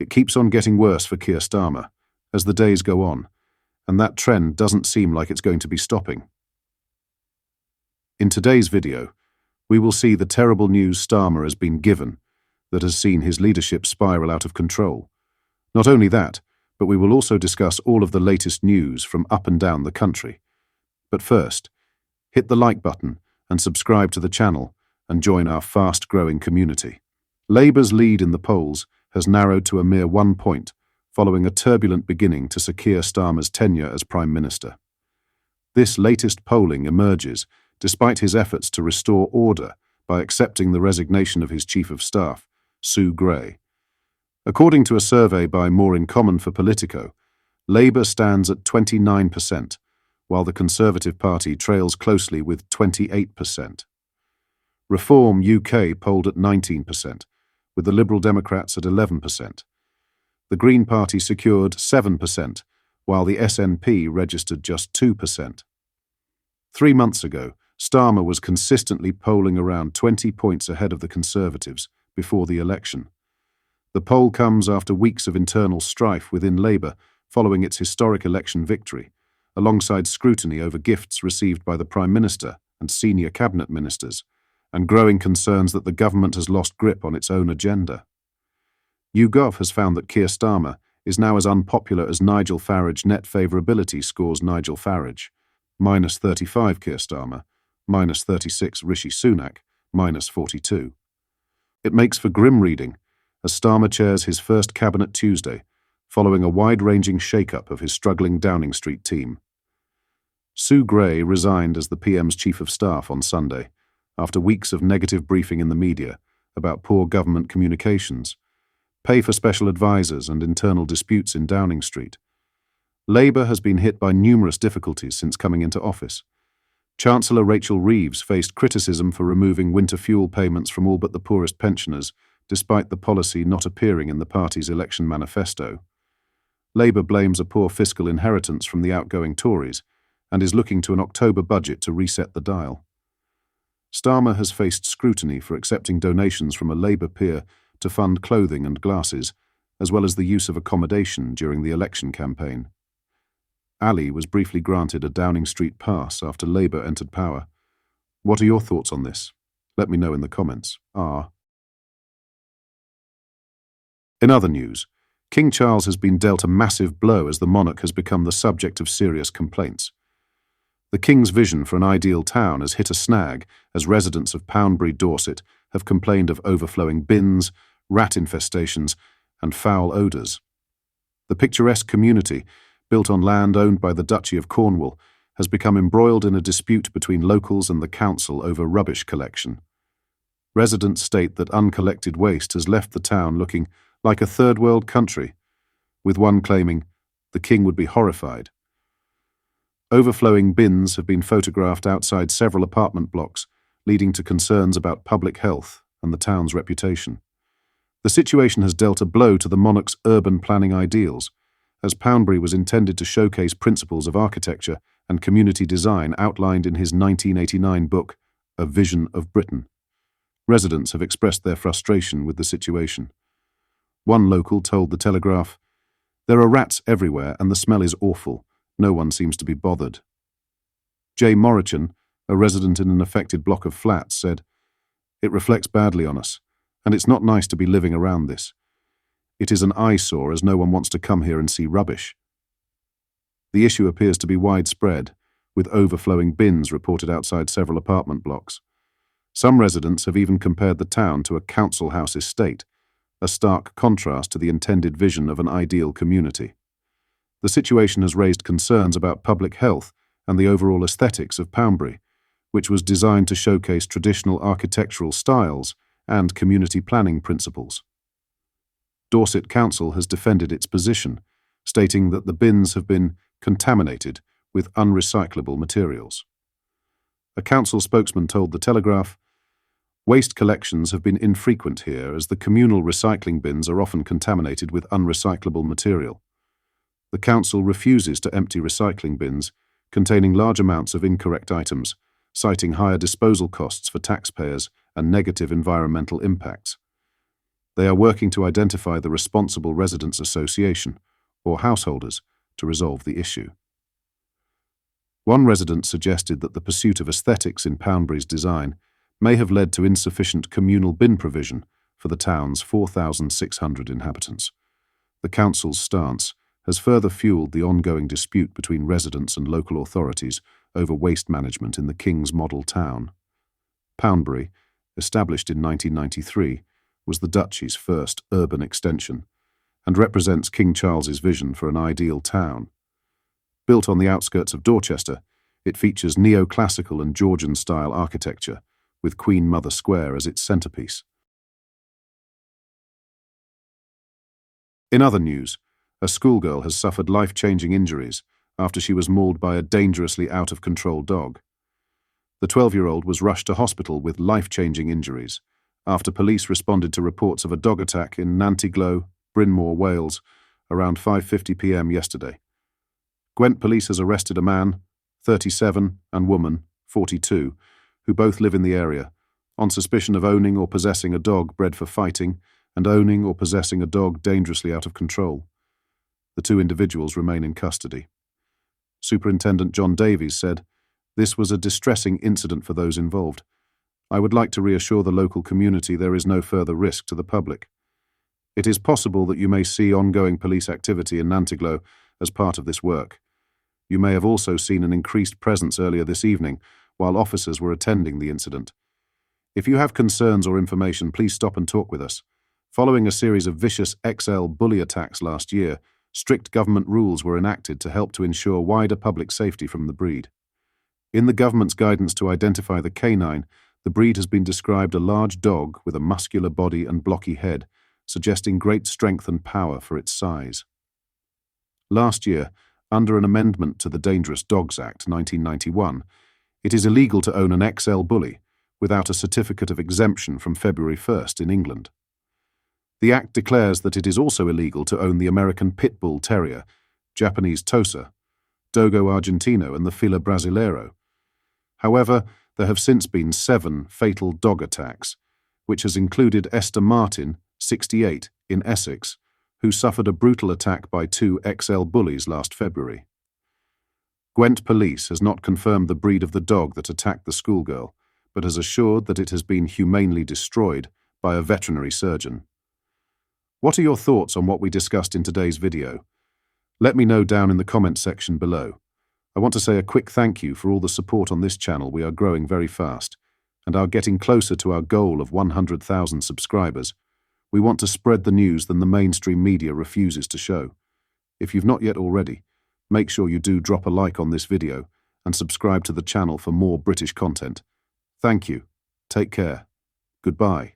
It keeps on getting worse for Keir Starmer as the days go on, and that trend doesn't seem like it's going to be stopping. In today's video, we will see the terrible news Starmer has been given that has seen his leadership spiral out of control. Not only that, but we will also discuss all of the latest news from up and down the country. But first, hit the like button and subscribe to the channel and join our fast-growing community. Labour's lead in the polls has narrowed to a mere 1 point, following a turbulent beginning to Sir Keir Starmer's tenure as Prime Minister. This latest polling emerges despite his efforts to restore order by accepting the resignation of his Chief of Staff, Sue Gray. According to a survey by More in Common for Politico, Labour stands at 29%, while the Conservative Party trails closely with 28%. Reform UK polled at 19%, with the Liberal Democrats at 11%. The Green Party secured 7%, while the SNP registered just 2%. 3 months ago, Starmer was consistently polling around 20 points ahead of the Conservatives before the election. The poll comes after weeks of internal strife within Labour following its historic election victory, alongside scrutiny over gifts received by the Prime Minister and senior cabinet ministers, and growing concerns that the government has lost grip on its own agenda. YouGov has found that Keir Starmer is now as unpopular as Nigel Farage net favourability scores Nigel Farage, -35 Keir Starmer, -36 Rishi Sunak, -42. It makes for grim reading as Starmer chairs his first cabinet Tuesday, following a wide-ranging shake-up of his struggling Downing Street team. Sue Gray resigned as the PM's Chief of Staff on Sunday, after weeks of negative briefing in the media about poor government communications, pay for special advisers and internal disputes in Downing Street. Labour has been hit by numerous difficulties since coming into office. Chancellor Rachel Reeves faced criticism for removing winter fuel payments from all but the poorest pensioners, despite the policy not appearing in the party's election manifesto. Labour blames a poor fiscal inheritance from the outgoing Tories and is looking to an October budget to reset the dial. Starmer has faced scrutiny for accepting donations from a Labour peer to fund clothing and glasses, as well as the use of accommodation during the election campaign. Ali was briefly granted a Downing Street pass after Labour entered power. What are your thoughts on this? Let me know in the comments. In other news, King Charles has been dealt a massive blow as the monarch has become the subject of serious complaints. The King's vision for an ideal town has hit a snag as residents of Poundbury, Dorset, have complained of overflowing bins, rat infestations, and foul odours. The picturesque community, built on land owned by the Duchy of Cornwall, has become embroiled in a dispute between locals and the council over rubbish collection. Residents state that uncollected waste has left the town looking like a third-world country, with one claiming the King would be horrified. Overflowing bins have been photographed outside several apartment blocks, leading to concerns about public health and the town's reputation. The situation has dealt a blow to the monarch's urban planning ideals, as Poundbury was intended to showcase principles of architecture and community design outlined in his 1989 book, A Vision of Britain. Residents have expressed their frustration with the situation. One local told The Telegraph, "There are rats everywhere and the smell is awful. No one seems to be bothered." Jay Morrichan, a resident in an affected block of flats, said, "It reflects badly on us, and it's not nice to be living around this. It is an eyesore as no one wants to come here and see rubbish." The issue appears to be widespread, with overflowing bins reported outside several apartment blocks. Some residents have even compared the town to a council house estate, a stark contrast to the intended vision of an ideal community. The situation has raised concerns about public health and the overall aesthetics of Poundbury, which was designed to showcase traditional architectural styles and community planning principles. Dorset Council has defended its position, stating that the bins have been contaminated with unrecyclable materials. A council spokesman told The Telegraph, "Waste collections have been infrequent here as the communal recycling bins are often contaminated with unrecyclable material. The council refuses to empty recycling bins containing large amounts of incorrect items, citing higher disposal costs for taxpayers and negative environmental impacts. They are working to identify the responsible residents association, or householders, to resolve the issue. One resident suggested that the pursuit of aesthetics in Poundbury's design may have led to insufficient communal bin provision for the town's 4,600 inhabitants. The council's stance has further fueled the ongoing dispute between residents and local authorities over waste management in the King's model town. Poundbury, established in 1993, was the Duchy's first urban extension and represents King Charles's vision for an ideal town. Built on the outskirts of Dorchester, it features neoclassical and Georgian-style architecture, with Queen Mother Square as its centrepiece. In other news, a schoolgirl has suffered life-changing injuries after she was mauled by a dangerously out-of-control dog. The 12-year-old was rushed to hospital with life-changing injuries after police responded to reports of a dog attack in Nantyglo, Bryn Mawr, Wales, around 5:50 p.m. yesterday. Gwent Police has arrested a man, 37, and woman, 42, who both live in the area, on suspicion of owning or possessing a dog bred for fighting and owning or possessing a dog dangerously out of control. The two individuals remain in custody. Superintendent John Davies said, "This was a distressing incident for those involved. I would like to reassure the local community there is no further risk to the public. It is possible that you may see ongoing police activity in Nantyglo as part of this work. You may have also seen an increased presence earlier this evening while officers were attending the incident. If you have concerns or information, please stop and talk with us. Following a series of vicious XL bully attacks last year, strict government rules were enacted to help to ensure wider public safety from the breed. In the government's guidance to identify the canine, the breed has been described a large dog with a muscular body and blocky head, suggesting great strength and power for its size." Last year, under an amendment to the Dangerous Dogs Act 1991, it is illegal to own an XL bully without a certificate of exemption from February 1st in England. The Act declares that it is also illegal to own the American Pit Bull Terrier, Japanese Tosa, Dogo Argentino and the Fila Brasileiro. However, there have since been 7 fatal dog attacks, which has included Esther Martin, 68, in Essex, who suffered a brutal attack by 2 XL bullies last February. Gwent Police has not confirmed the breed of the dog that attacked the schoolgirl, but has assured that it has been humanely destroyed by a veterinary surgeon. What are your thoughts on what we discussed in today's video? Let me know down in the comments section below. I want to say a quick thank you for all the support on this channel. We are growing very fast and are getting closer to our goal of 100,000 subscribers. We want to spread the news that the mainstream media refuses to show. If you've not yet already, make sure you do drop a like on this video and subscribe to the channel for more British content. Thank you. Take care. Goodbye.